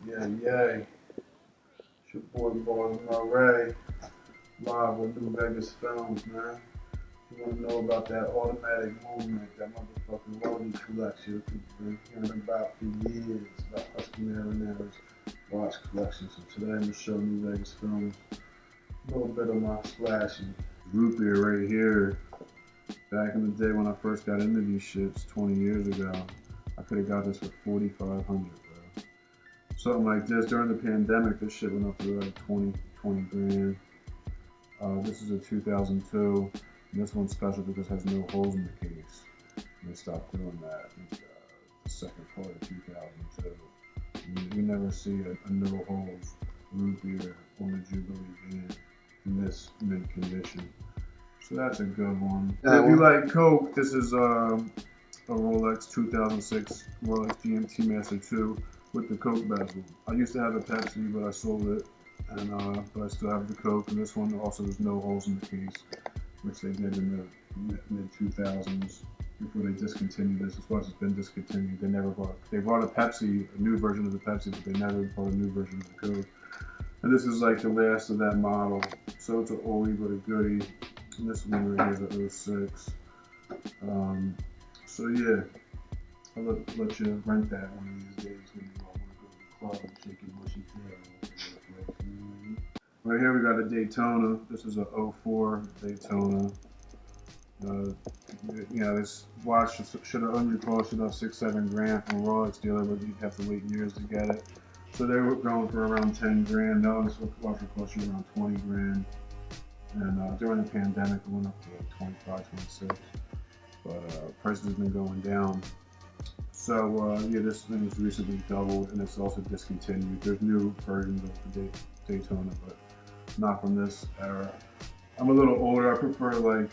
Yeah, yay. It's your boy Murre, live with New Vegas Films, man. If you want to know about that automatic movement, that motherfucking Rolex collection we've been hearing about for years, about Husky Marinara's watch collection. So today I'm going to show New Vegas Films a little bit of my splashy root beer right here. Back in the day when I first got into these shits 20 years ago, I could have got this for $4,500, bro. Something like this. During the pandemic, this shit went up to like 20 grand. This is a 2002. And this one's special because it has no holes in the case. They stopped doing that in the second part of 2002. You never see a no holes root beer on the Jubilee van in this mint condition. So that's a good one. If you like Coke, this is a Rolex 2006 Rolex GMT Master 2 with the Coke bezel. I used to have the Pepsi, but I sold it, and but I still have the Coke. And this one also has no holes in the case, which they did in the mid 2000s before they discontinued this. As far as it's been discontinued, they brought a Pepsi, a new version of the Pepsi, but they never brought a new version of the Coke. And this is like the last of that model. So it's an oldie but a goodie. And this one right here is a 06. So yeah, I'll let you rent that one of these days when you all want to go to the club and shake your bushy tail. Right here we got a Daytona. This is a 04 Daytona. This watch should have only cost about $6-7 grand from a Rolex dealer, but you'd have to wait years to get it. So they were going for around 10 grand. Now this watch would cost you around 20 grand. And during the pandemic, it went up to like 25, 26. But prices have been going down. So this thing was recently doubled, and it's also discontinued. There's new versions of the Daytona, but not from this era. I'm a little older. I prefer like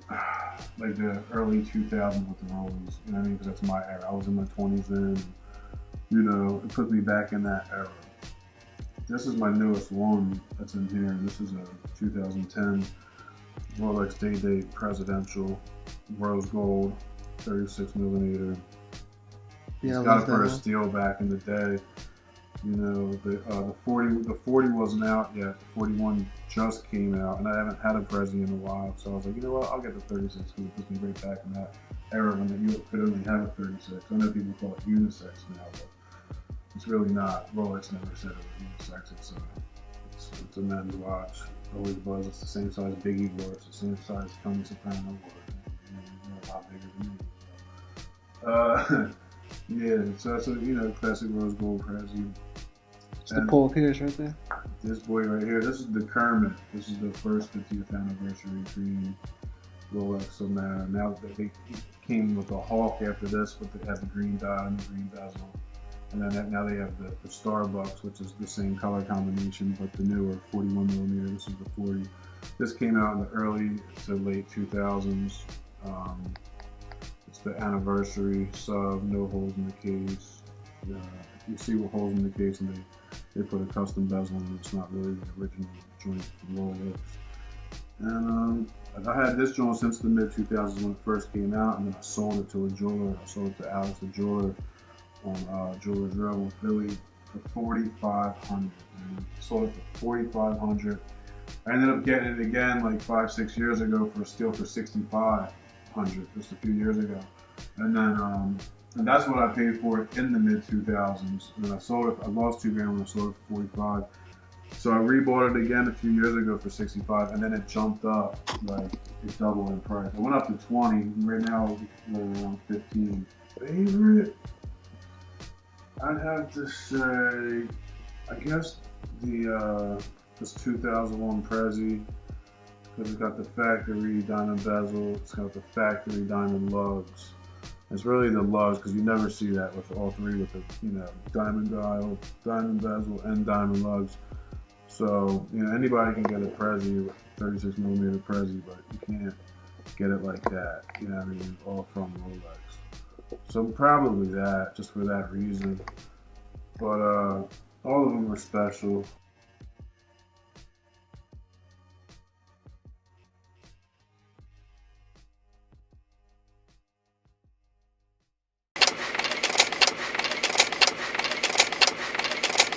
the early 2000s with the Rollies. You know what I mean? Because that's my era. I was in my 20s then. It put me back in that era. This is my newest one that's in here. This is a 2010 Rolex Day-Date Presidential Rose Gold 36mm. Yeah, got it for a steal back in the day. The 40 wasn't out yet. The 41 just came out, and I haven't had a Prezi in a while. So I was like, you know what? I'll get the 36 because it puts me right back in that era when you could only have a 36. I know people call it unisex now, but it's really not. Rolex never said it was unisex. It's a men's watch. Always was. It's the same size Biggie wore. It's the same size Tony Soprano wore. A lot bigger than me. Yeah, so that's a classic rose gold Prezi. It's the Paul Pierce right there. This boy right here. This is the Kermit. This is the first 50th anniversary green Rolex. So now they came with a Hawk after this, but they had the green dot and the green bezel. And then now they have the Starbucks, which is the same color combination, but the newer 41mm. This is the 40. This came out in the early to late 2000s. It's the anniversary sub, no holes in the case. You see what holes in the case, and they put a custom bezel in it. It's not really the original joint from Rolex. And I had this joint since the mid 2000s when it first came out, and then I sold it to a jeweler. I sold it to Alex, the jeweler, on Jewelers Row in Philly for $4,500. Sold it for $4,500. I ended up getting it again like 5-6 years ago for a steal for $6,500 just a few years ago. And then and that's what I paid for it in the mid 2000s. And then I sold it. I lost $2 grand when I sold it for 45. So I rebought it again a few years ago for 65, and then it jumped up, like it doubled in price. It went up to 20. And right now we're around 15. Favorite? I'd have to say, I guess this 2001 Prezi, because it's got the factory diamond bezel, it's got the factory diamond lugs. It's really the lugs, because you never see that with all three, with the diamond dial, diamond bezel, and diamond lugs. So anybody can get a Prezi, 36mm Prezi, but you can't get it like that. I mean, all from Rolex. So probably that, just for that reason. But all of them are special.